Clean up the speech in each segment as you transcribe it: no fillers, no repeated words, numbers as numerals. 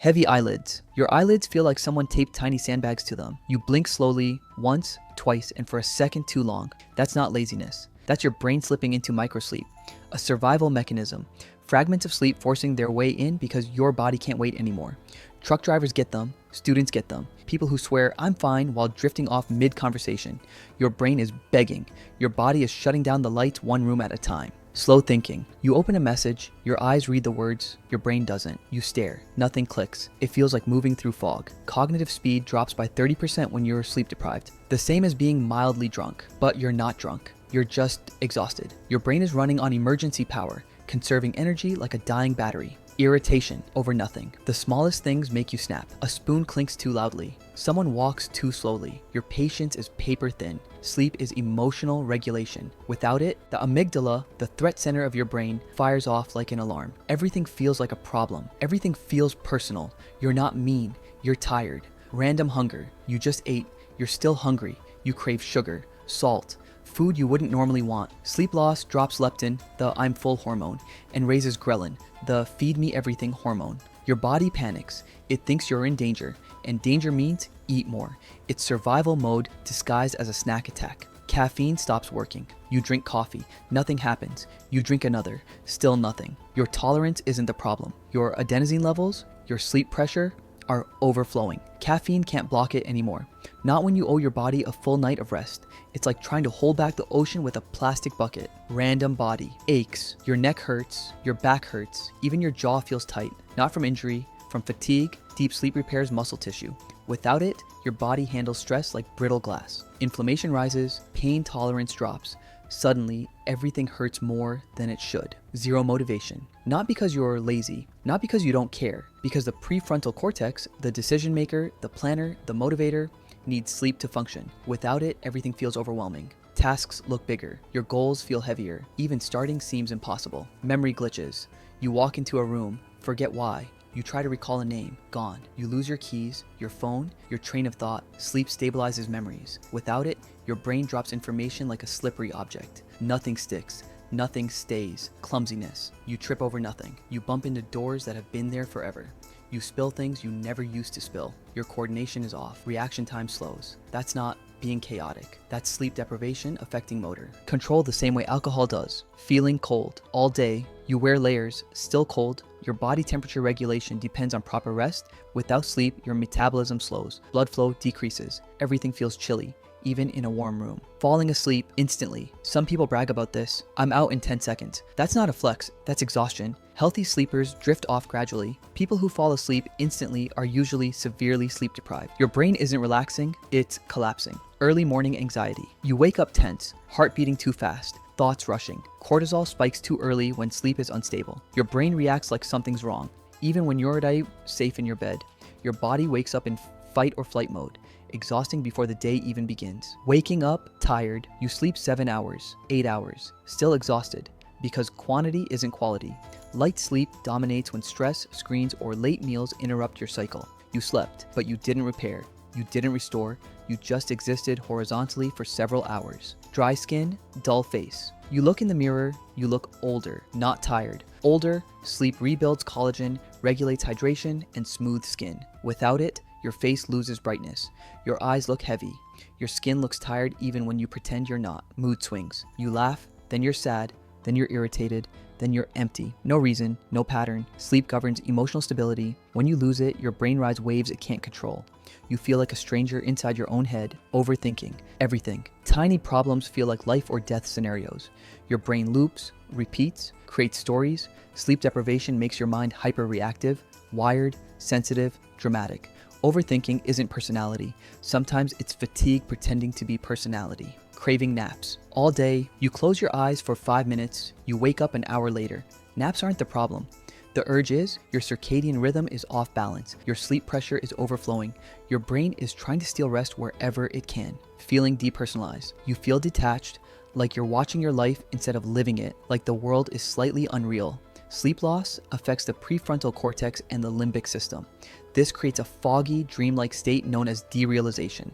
Heavy eyelids. Your eyelids feel like someone taped tiny sandbags to them. You blink slowly, once, twice, and for a second too long. That's not laziness. That's your brain slipping into microsleep, a survival mechanism. Fragments of sleep forcing their way in because your body can't wait anymore. Truck drivers get them, students get them, people who swear "I'm fine" while drifting off mid-conversation. Your brain is begging. Your body is shutting down the lights one room at a time. Slow thinking. You open a message, your eyes read the words, your brain doesn't. You stare, nothing clicks. It feels like moving through fog. Cognitive speed drops by 30% when you're sleep deprived. The same as being mildly drunk, but you're not drunk. You're just exhausted. Your brain is running on emergency power, conserving energy like a dying battery. Irritation over nothing. The smallest things make you snap. A spoon clinks too loudly. Someone walks too slowly. Your patience is paper thin. Sleep is emotional regulation. Without it, the amygdala, the threat center of your brain, fires off like an alarm. Everything feels like a problem. Everything feels personal. You're not mean. You're tired. Random hunger. You just ate. You're still hungry. You crave sugar, salt, food you wouldn't normally want. Sleep loss drops leptin, the I'm full hormone, and raises ghrelin, the feed me everything hormone. Your body panics. It thinks you're in danger, and danger means eat more. It's survival mode disguised as a snack attack. Caffeine stops working. You drink coffee. Nothing happens. You drink another. Still nothing. Your tolerance isn't the problem. Your adenosine levels, your sleep pressure, are overflowing. Caffeine can't block it anymore. Not when you owe your body a full night of rest. It's like trying to hold back the ocean with a plastic bucket. Random body. Aches. Your neck hurts. Your back hurts. Even your jaw feels tight. Not from injury, from fatigue. Deep sleep repairs muscle tissue. Without it, your body handles stress like brittle glass. Inflammation rises. Pain tolerance drops. Suddenly, everything hurts more than it should. Zero motivation. Not because you're lazy, not because you don't care, because the prefrontal cortex, the decision maker, the planner, the motivator, needs sleep to function. Without it, everything feels overwhelming. Tasks look bigger. Your goals feel heavier. Even starting seems impossible. Memory glitches. You walk into a room, forget why. You try to recall a name, gone. You lose your keys, your phone, your train of thought. Sleep stabilizes memories. Without it, your brain drops information like a slippery object. Nothing sticks. Nothing stays. Clumsiness. You trip over nothing. You bump into doors that have been there forever. You spill things you never used to spill. Your coordination is off. Reaction time slows. That's not being chaotic. That's sleep deprivation affecting motor. Control the same way alcohol does. Feeling cold all day. You wear layers, still cold. Your body temperature regulation depends on proper rest. Without sleep, your metabolism slows. Blood flow decreases. Everything feels chilly, even in a warm room. Falling asleep instantly. Some people brag about this. I'm out in 10 seconds. That's not a flex, that's exhaustion. Healthy sleepers drift off gradually. People who fall asleep instantly are usually severely sleep deprived. Your brain isn't relaxing, it's collapsing. Early morning anxiety. You wake up tense, heart beating too fast, thoughts rushing. Cortisol spikes too early when sleep is unstable. Your brain reacts like something's wrong. Even when you're already safe in your bed, your body wakes up in fight or flight mode, exhausting before the day even begins. Waking up tired, you sleep 7 hours, 8 hours, still exhausted, because quantity isn't quality. Light sleep dominates when stress, screens, or late meals interrupt your cycle. You slept, but you didn't repair. You didn't restore. You just existed horizontally for several hours. Dry skin, dull face. You look in the mirror, you look older, not tired. Older, sleep rebuilds collagen, regulates hydration, and smooths skin. Without it, your face loses brightness. Your eyes look heavy. Your skin looks tired even when you pretend you're not. Mood swings. You laugh, then you're sad, then you're irritated, then you're empty. No reason, no pattern. Sleep governs emotional stability. When you lose it, your brain rides waves it can't control. You feel like a stranger inside your own head, overthinking everything. Tiny problems feel like life or death scenarios. Your brain loops, repeats, creates stories. Sleep deprivation makes your mind hyper-reactive, wired, sensitive, dramatic. Overthinking isn't personality. Sometimes it's fatigue pretending to be personality. Craving naps. All day, you close your eyes for 5 minutes, you wake up an hour later. Naps aren't the problem. The urge is, your circadian rhythm is off balance, your sleep pressure is overflowing, your brain is trying to steal rest wherever it can. Feeling depersonalized. You feel detached, like you're watching your life instead of living it, like the world is slightly unreal. Sleep loss affects the prefrontal cortex and the limbic system. This creates a foggy, dreamlike state known as derealization.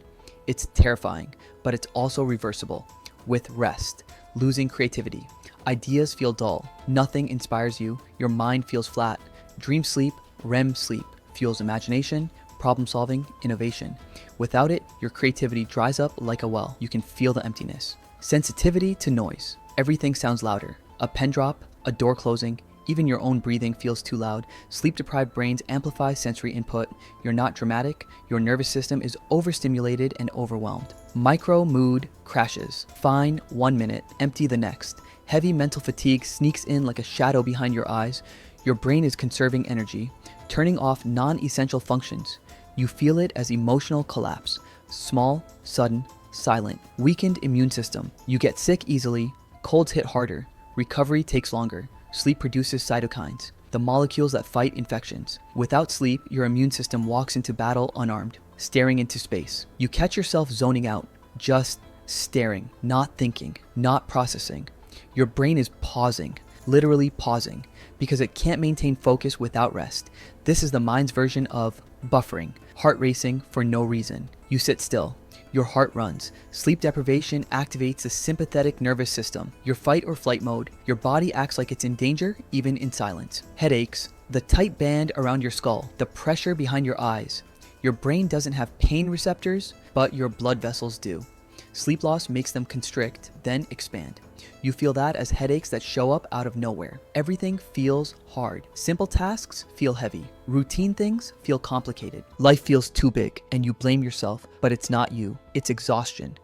It's terrifying, but it's also reversible. With rest, losing creativity. Ideas feel dull. Nothing inspires you. Your mind feels flat. Dream sleep, REM sleep, fuels imagination, problem solving, innovation. Without it, your creativity dries up like a well. You can feel the emptiness. Sensitivity to noise. Everything sounds louder. A pen drop, a door closing, even your own breathing feels too loud. Sleep-deprived brains amplify sensory input. You're not dramatic. Your nervous system is overstimulated and overwhelmed. Micro mood crashes. Fine 1 minute, empty the next. Heavy mental fatigue sneaks in like a shadow behind your eyes. Your brain is conserving energy, turning off non-essential functions. You feel it as emotional collapse. Small, sudden, silent. Weakened immune system. You get sick easily. Colds hit harder. Recovery takes longer. Sleep produces cytokines, the molecules that fight infections. Without sleep, your immune system walks into battle unarmed, staring into space. You catch yourself zoning out, just staring, not thinking, not processing. Your brain is pausing, literally pausing, because it can't maintain focus without rest. This is the mind's version of buffering, heart racing for no reason. You sit still. Your heart runs. Sleep deprivation activates the sympathetic nervous system. Your fight or flight mode. Your body acts like it's in danger, even in silence. Headaches. The tight band around your skull. The pressure behind your eyes. Your brain doesn't have pain receptors, but your blood vessels do. Sleep loss makes them constrict, then expand. You feel that as headaches that show up out of nowhere. Everything feels hard. Simple tasks feel heavy. Routine things feel complicated. Life feels too big, and you blame yourself, but it's not you. It's exhaustion.